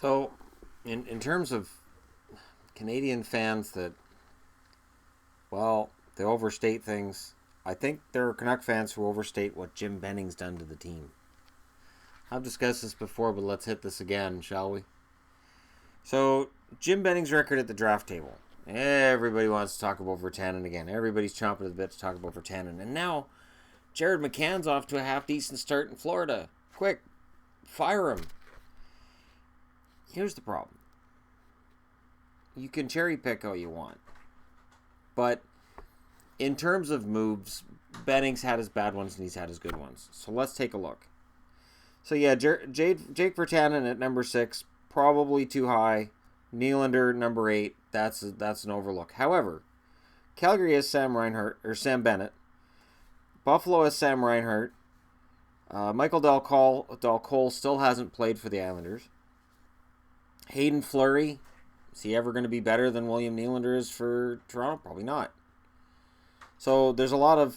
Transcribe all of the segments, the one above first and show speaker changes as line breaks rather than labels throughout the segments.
So, in terms of Canadian fans that, well, they overstate things, I think there are Canuck fans who overstate what Jim Benning's done to the team. I've discussed this before, but let's hit this again, shall we? So, Jim Benning's record at the draft table. Everybody wants to talk about Virtanen again. Everybody's chomping at the bit to talk about Virtanen. And now, Jared McCann's off to a half-decent start in Florida. Quick, fire him. Here's the problem. You can cherry pick all you want. But in terms of moves, Benning's had his bad ones and he's had his good ones. So let's take a look. So yeah, Jake Virtanen at number 6, probably too high. Nylander number 8, that's an overlook. However, Calgary has Sam Bennett. Buffalo has Sam Reinhart. Michael Dal Cole still hasn't played for the Islanders. Hayden Fleury, is he ever going to be better than William Nylander is for Toronto? Probably not. So there's a lot of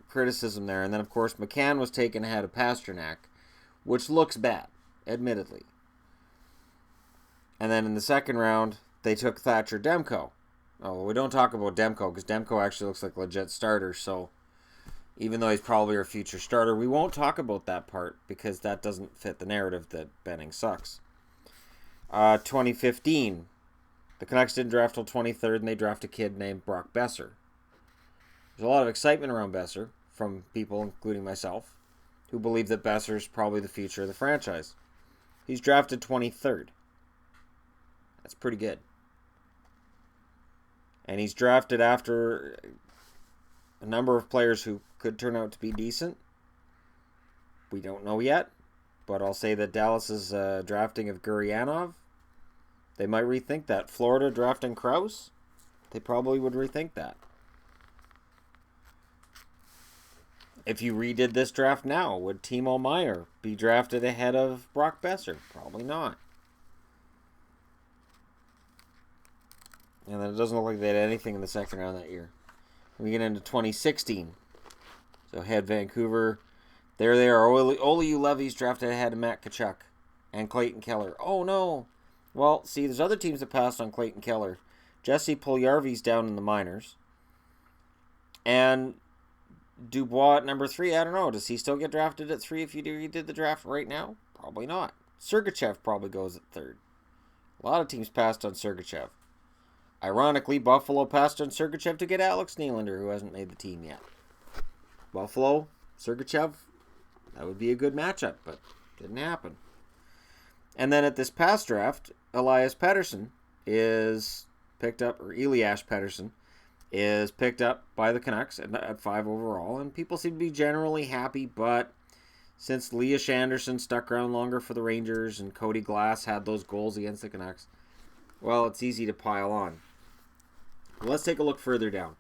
criticism there. And then, of course, McCann was taken ahead of Pasternak, which looks bad, admittedly. And then in the second round, they took Thatcher Demko. Oh, we don't talk about Demko because Demko actually looks like a legit starter. So even though he's probably our future starter, we won't talk about that part because that doesn't fit the narrative that Benning sucks. 2015, the Canucks didn't draft till 23rd, and they draft a kid named Brock Boeser. There's a lot of excitement around Boeser from people, including myself, who believe that Boeser's probably the future of the franchise. He's drafted 23rd. That's pretty good. And he's drafted after a number of players who could turn out to be decent. We don't know yet. But I'll say that Dallas's drafting of Gurianov, they might rethink that. Florida drafting Krause, they probably would rethink that. If you redid this draft now, would Timo Meier be drafted ahead of Brock Boeser? Probably not. And then it doesn't look like they had anything in the second round that year. We get into 2016. So head Vancouver. There they are. Ole Ulevi's drafted ahead of Matt Tkachuk and Clayton Keller. Oh, no. Well, see, there's other teams that passed on Clayton Keller. Jesse Puljujarvi's down in the minors. And Dubois at number 3, I don't know. Does he still get drafted at 3 if you did the draft right now? Probably not. Sergachev probably goes at 3rd. A lot of teams passed on Sergachev. Ironically, Buffalo passed on Sergachev to get Alex Nylander, who hasn't made the team yet. Buffalo, Sergachev, that would be a good matchup, but didn't happen. And then at this past draft, Elias Pettersson is picked up, or Elias Pettersson is picked up by the Canucks at 5 overall, and people seem to be generally happy, but since Elias Anderson stuck around longer for the Rangers and Cody Glass had those goals against the Canucks, well, it's easy to pile on. Let's take a look further down.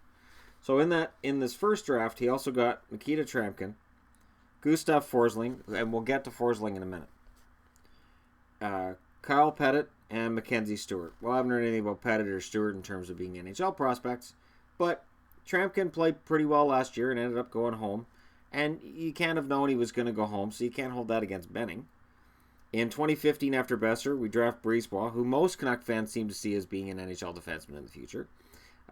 So in this first draft, he also got Nikita Trampkin, Gustav Forsling, and we'll get to Forsling in a minute. Kyle Pettit and Mackenzie Stewart. Well, I haven't heard anything about Pettit or Stewart in terms of being NHL prospects, but Trampkin played pretty well last year and ended up going home. And you can't have known he was going to go home, so you can't hold that against Benning. In 2015, after Boeser, we draft Brisebois, who most Canuck fans seem to see as being an NHL defenseman in the future.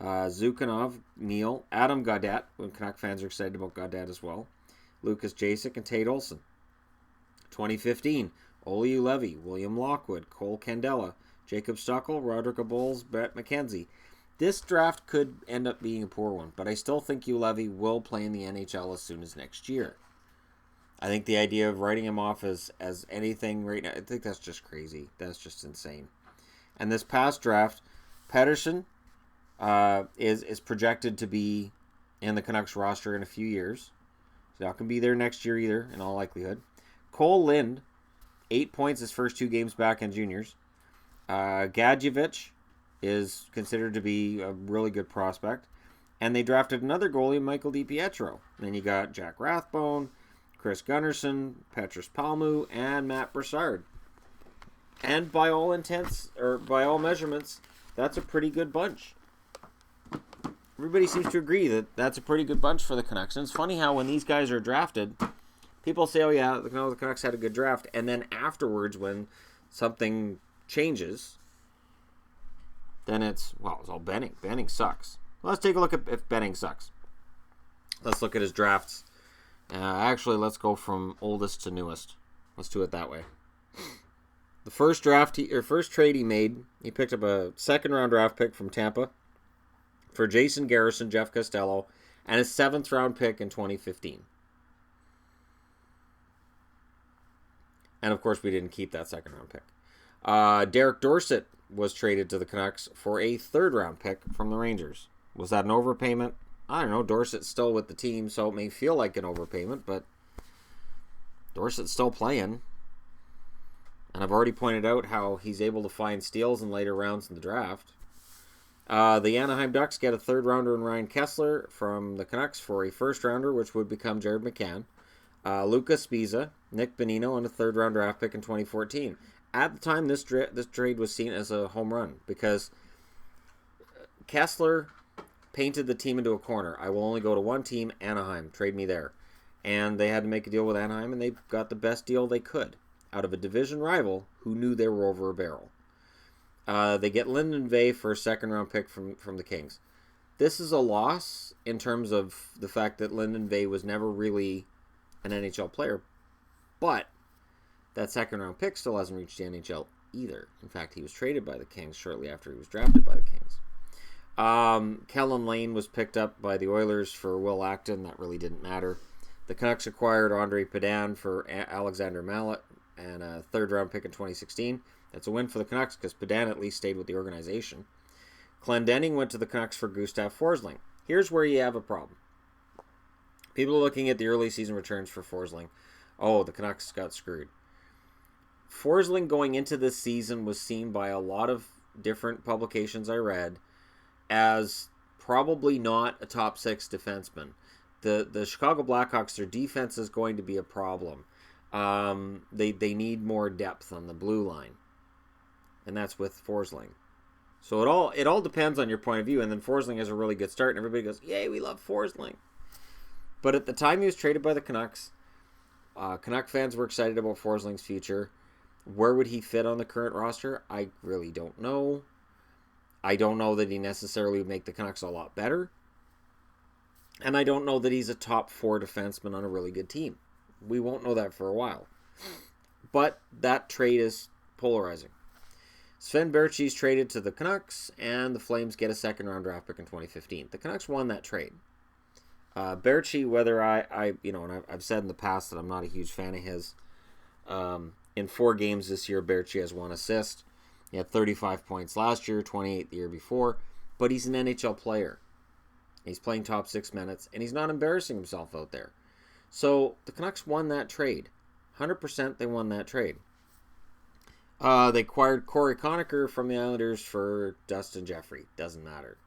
Zhukanov, Neal, Adam Gaudette, when Canuck fans are excited about Gaudette as well. Lucas Jasek, and Tate Olson. 2015, Ole Ulevi, William Lockwood, Cole Candela, Jacob Stuckel, Roderick Abols, Brett McKenzie. This draft could end up being a poor one, but I still think Ulevi will play in the NHL as soon as next year. I think the idea of writing him off as anything right now, I think that's just crazy. That's just insane. And this past draft, Pettersson is projected to be in the Canucks roster in a few years. He's not going to be there next year either, in all likelihood. Cole Lind, 8 points his first 2 games back in juniors. Gadjevich is considered to be a really good prospect. And they drafted another goalie, Michael DiPietro. Then you got Jack Rathbone, Chris Gunnarsson, Petrus Palmu, and Matt Broussard. And by all intents, or by all measurements, that's a pretty good bunch. Everybody seems to agree that that's a pretty good bunch for the Canucks. And it's funny how when these guys are drafted, people say, oh yeah, the Canucks had a good draft. And then afterwards, when something changes, then it's all Benning. Benning sucks. Let's take a look at if Benning sucks. Let's look at his drafts. Actually, let's go from oldest to newest. Let's do it that way. The first trade he made, he picked up a second-round draft pick from Tampa for Jason Garrison, Jeff Costello, and a 7th-round pick in 2015. And, of course, we didn't keep that second-round pick. Derek Dorsett was traded to the Canucks for a 3rd-round pick from the Rangers. Was that an overpayment? I don't know. Dorsett's still with the team, so it may feel like an overpayment, but Dorsett's still playing. And I've already pointed out how he's able to find steals in later rounds in the draft. The Anaheim Ducks get a 3rd-rounder in Ryan Kessler from the Canucks for a 1st-rounder, which would become Jared McCann. Lucas Spiza, Nick Benigno, and a 3rd-round draft pick in 2014. At the time, this trade was seen as a home run because Kessler painted the team into a corner. I will only go to one team, Anaheim. Trade me there. And they had to make a deal with Anaheim, and they got the best deal they could out of a division rival who knew they were over a barrel. They get Lyndon Vey for a 2nd-round pick from the Kings. This is a loss in terms of the fact that Lyndon Vey was never really an NHL player, but that 2nd-round pick still hasn't reached the NHL either. In fact, he was traded by the Kings shortly after he was drafted by the Kings. Kellen Lane was picked up by the Oilers for Will Acton. That really didn't matter. The Canucks acquired Andre Padan for Alexander Mallet and a 3rd-round pick in 2016. That's a win for the Canucks because Padan at least stayed with the organization. Clendenning went to the Canucks for Gustav Forsling. Here's where you have a problem. People are looking at the early season returns for Forsling. Oh, the Canucks got screwed. Forsling going into this season was seen by a lot of different publications I read as probably not a top 6 defenseman. The Chicago Blackhawks, their defense is going to be a problem. They need more depth on the blue line. And that's with Forsling. So it all depends on your point of view. And then Forsling has a really good start, and everybody goes, yay, we love Forsling. But at the time he was traded by the Canucks, Canuck fans were excited about Forsling's future. Where would he fit on the current roster? I really don't know. I don't know that he necessarily would make the Canucks a lot better. And I don't know that he's a top 4 defenseman on a really good team. We won't know that for a while. But that trade is polarizing. Sven Baertschi's traded to the Canucks, and the Flames get a 2nd-round draft pick in 2015. The Canucks won that trade. Baertschi, whether and I've said in the past that I'm not a huge fan of his. In 4 games this year, Baertschi has 1 assist. He had 35 points last year, 28 the year before. But he's an NHL player. He's playing top 6 minutes, and he's not embarrassing himself out there. So the Canucks won that trade. 100% they won that trade. They acquired Corey Conacher from the Islanders for Dustin Jeffrey. Doesn't matter.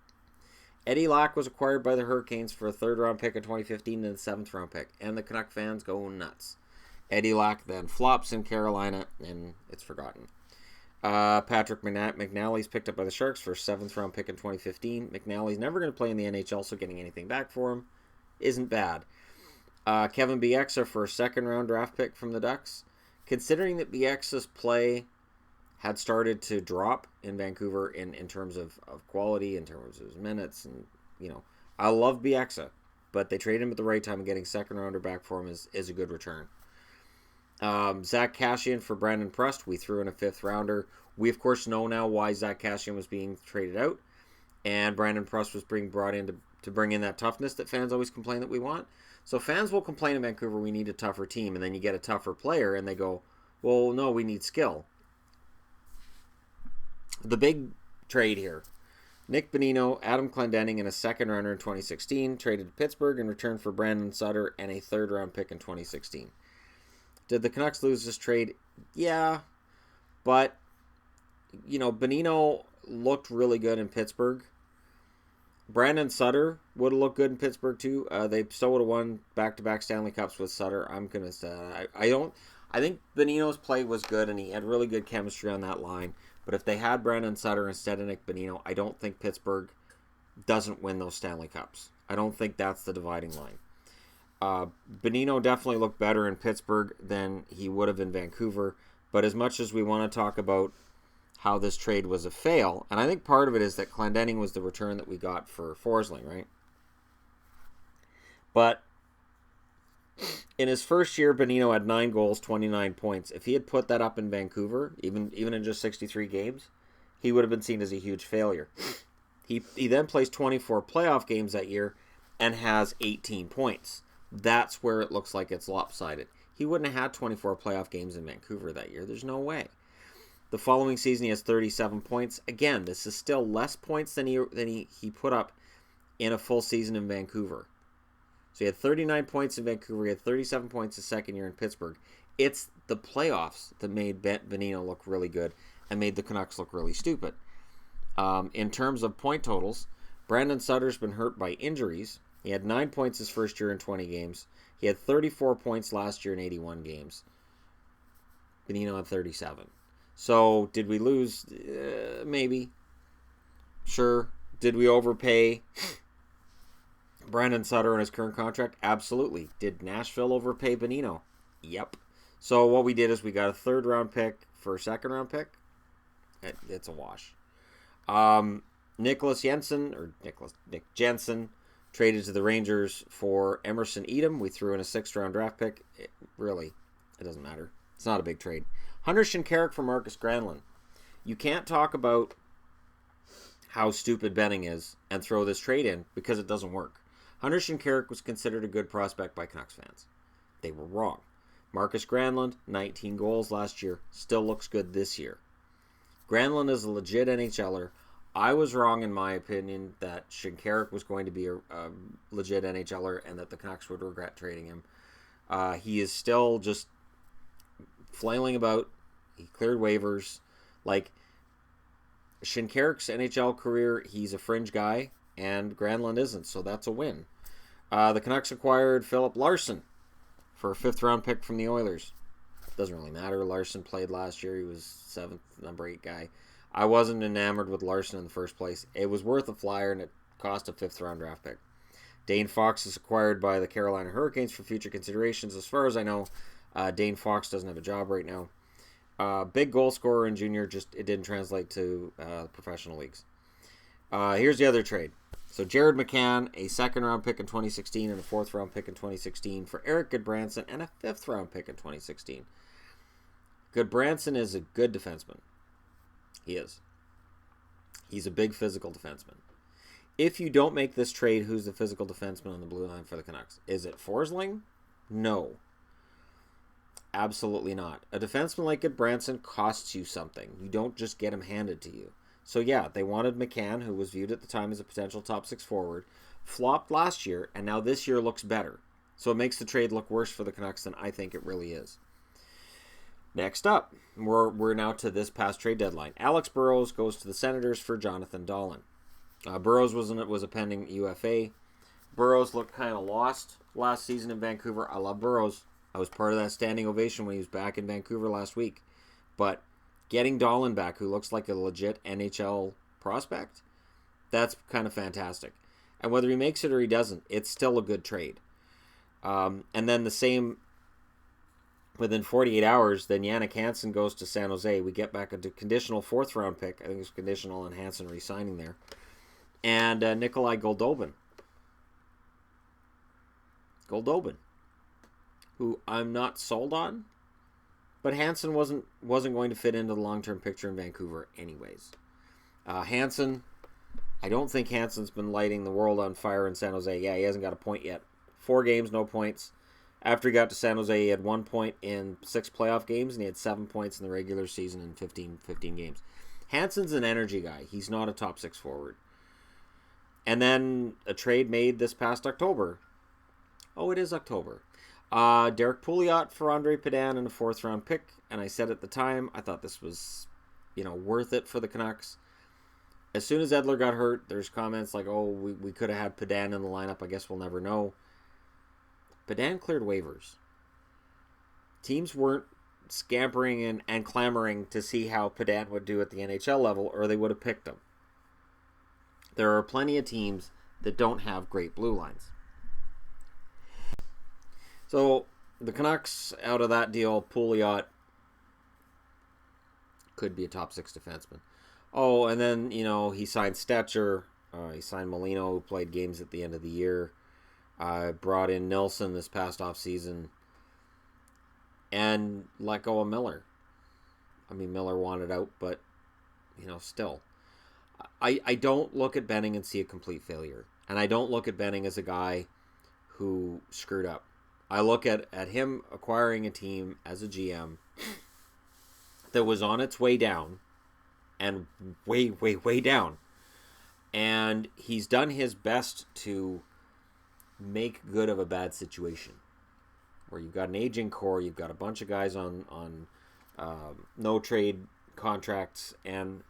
Eddie Lack was acquired by the Hurricanes for a 3rd-round pick in 2015 and a 7th-round pick. And the Canuck fans go nuts. Eddie Lack then flops in Carolina, and it's forgotten. Patrick McNally's picked up by the Sharks for a 7th-round pick in 2015. McNally's never going to play in the NHL, so getting anything back for him isn't bad. Kevin Bieksa for a 2nd-round draft pick from the Ducks. Considering that Bieksa's play had started to drop in Vancouver in terms of quality, in terms of his minutes, and, I love Bieksa, but they traded him at the right time, and getting 2nd-rounder back for him is a good return. Zach Kassian for Brandon Prust. We threw in a 5th-rounder. We, of course, know now why Zach Kassian was being traded out, and Brandon Prust was being brought in to bring in that toughness that fans always complain that we want. So fans will complain in Vancouver, we need a tougher team, and then you get a tougher player, and they go, well, no, we need skill. The big trade here. Nick Benigno, Adam Clendenning, and a 2nd-rounder in 2016 traded to Pittsburgh in return for Brandon Sutter and a 3rd-round pick in 2016. Did the Canucks lose this trade? Yeah, but, Benigno looked really good in Pittsburgh. Brandon Sutter would have looked good in Pittsburgh too. They still would have won back-to-back Stanley Cups with Sutter. I'm gonna say I think Benino's play was good, and he had really good chemistry on that line. But if they had Brandon Sutter instead of Nick Benigno, I don't think Pittsburgh doesn't win those Stanley Cups. I don't think that's the dividing line. Benigno definitely looked better in Pittsburgh than he would have in Vancouver. But as much as we want to talk about how this trade was a fail, and I think part of it is that Clendenning was the return that we got for Forsling, right? But in his first year, Benigno had 9 goals, 29 points. If he had put that up in Vancouver, even in just 63 games, he would have been seen as a huge failure. He then plays 24 playoff games that year and has 18 points. That's where it looks like it's lopsided. He wouldn't have had 24 playoff games in Vancouver that year. There's no way. The following season, he has 37 points. Again, this is still less points than he put up in a full season in Vancouver. So he had 39 points in Vancouver. He had 37 points his second year in Pittsburgh. It's the playoffs that made Benigno look really good and made the Canucks look really stupid. In terms of point totals, Brandon Sutter's been hurt by injuries. He had 9 points his first year in 20 games. He had 34 points last year in 81 games. Benigno had 37. So, did we lose? Maybe. Sure. Did we overpay Brandon Sutter on his current contract? Absolutely. Did Nashville overpay Benigno? Yep. So, what we did is we got a 3rd round pick for a 2nd round pick. It's a wash. Nick Jensen traded to the Rangers for Emerson Edom. We threw in a 6th round draft pick. It doesn't matter. It's not a big trade. Hunter Shinkaruk for Marcus Granlund. You can't talk about how stupid Benning is and throw this trade in because it doesn't work. Hunter Shinkaruk was considered a good prospect by Canucks fans. They were wrong. Marcus Granlund, 19 goals last year, still looks good this year. Granlund is a legit NHLer. I was wrong in my opinion that Shinkaruk was going to be a legit NHLer and that the Canucks would regret trading him. He is still just flailing about. He cleared waivers. Like, Shinkaruk's NHL career, he's a fringe guy, and Granlund isn't, so that's a win. The Canucks acquired Philip Larson for a 5th round pick from the Oilers. Doesn't really matter. Larson played last year. He was 7th, number 8 guy. I wasn't enamored with Larson in the first place. It was worth a flyer, and it cost a 5th round draft pick. Dane Fox is acquired by the Carolina Hurricanes for future considerations. As far as I know, Dane Fox doesn't have a job right now. Big goal scorer in junior, just it didn't translate to professional leagues. Here's the other trade. So Jared McCann, a 2nd round pick in 2016 and a 4th round pick in 2016 for Eric Goodbranson and a 5th round pick in 2016. Goodbranson is a good defenseman. He is. He's a big physical defenseman. If you don't make this trade, who's the physical defenseman on the blue line for the Canucks? Is it Forsling? No. Absolutely not. A defenseman like Goodbranson costs you something. You don't just get him handed to you. So yeah, they wanted McCann, who was viewed at the time as a potential top 6 forward, flopped last year, and now this year looks better. So it makes the trade look worse for the Canucks than I think it really is. Next up, we're now to this past trade deadline. Alex Burrows goes to the Senators for Jonathan Dahlen. Burrows was a pending UFA. Burrows looked kind of lost last season in Vancouver. I love Burrows. I was part of that standing ovation when he was back in Vancouver last week. But getting Dahlen back, who looks like a legit NHL prospect, that's kind of fantastic. And whether he makes it or he doesn't, it's still a good trade. And then the same, within 48 hours, then Jannik Hansen goes to San Jose. We get back a conditional 4th round pick. I think it's conditional on Hansen re-signing there. And Nikolai Goldobin. Who I'm not sold on. But Hansen wasn't going to fit into the long-term picture in Vancouver anyways. Hansen, I don't think Hansen's been lighting the world on fire in San Jose. Yeah, he hasn't got a point yet. 4 games, no points. After he got to San Jose, he had 1 point in 6 playoff games, and he had 7 points in the regular season in 15 games. Hansen's an energy guy. He's not a top 6 forward. And then a trade made this past October. Oh, it is October. Derek Pouliot for Andre Padan and a 4th round pick. And I said at the time, I thought this was, worth it for the Canucks. As soon as Edler got hurt, there's comments like, oh, we could have had Padan in the lineup. I guess we'll never know. Padan cleared waivers. Teams weren't scampering and clamoring to see how Padan would do at the NHL level, or they would have picked him. There are plenty of teams that don't have great blue lines. So the Canucks, out of that deal, Pouliot, Could be a top 6 defenseman. Oh, and then, he signed Stetcher. He signed Molino, who played games at the end of the year. Brought in Nilsson this past offseason. And let go of Miller. I mean, Miller wanted out, but, still. I don't look at Benning and see a complete failure. And I don't look at Benning as a guy who screwed up. I look at him acquiring a team as a GM that was on its way down. And way, way, way down. And he's done his best to make good of a bad situation. Where you've got an aging core, you've got a bunch of guys on no trade contracts, and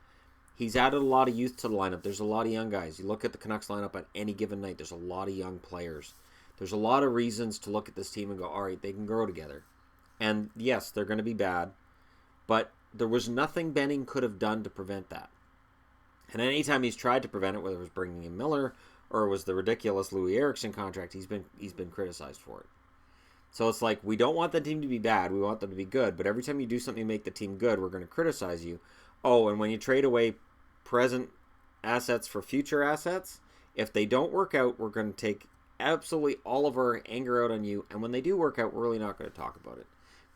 he's added a lot of youth to the lineup. There's a lot of young guys. You look at the Canucks lineup on any given night, there's a lot of young players. There's a lot of reasons to look at this team and go, all right, they can grow together. And yes, they're going to be bad, but there was nothing Benning could have done to prevent that. And anytime he's tried to prevent it, whether it was bringing in Miller or it was the ridiculous Louis Eriksson contract, he's been criticized for it. So it's like, we don't want the team to be bad, we want them to be good, but every time you do something to make the team good, we're going to criticize you. Oh, and when you trade away present assets for future assets, if they don't work out, we're going to take absolutely all of our anger out on you, and when they do work out, we're really not going to talk about it.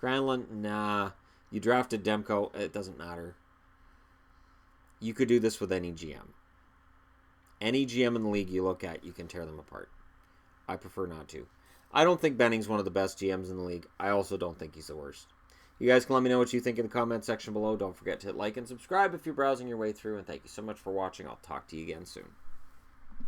Granlund, nah. You drafted Demko, it doesn't matter. You could do this with any GM. Any GM in the league you look at, you can tear them apart. I prefer not to. I don't think Benning's one of the best GMs in the league. I also don't think he's the worst. You guys can let me know what you think in the comment section below. Don't forget to hit like and subscribe if you're browsing your way through. And thank you so much for watching. I'll talk to you again soon.